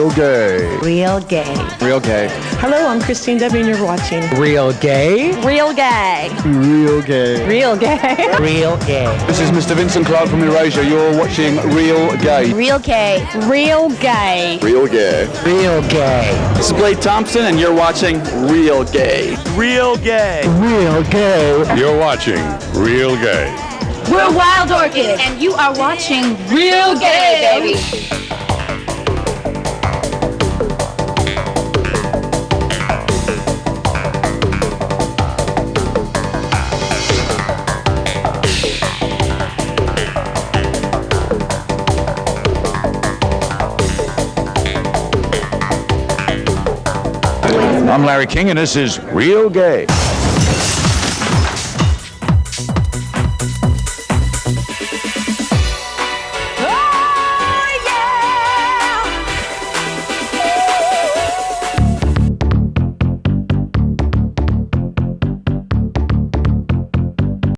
Real gay. Real gay. Real gay. Hello, I'm Christine W. and you're watching Real gay. Real Gay. Real gay. Real Gay. Real gay. This is Mr. Vincent Clark from Erasure. You're watching Real Gay. Real Gay. Real Gay. Real gay. Real gay. This is Blade Thompson, and you're watching Real Gay. Real gay. Real gay. You're watching Real Gay. We're Wild Orchid, and you are watching Real Gay, baby. I'm Larry King, and this is Real Gay.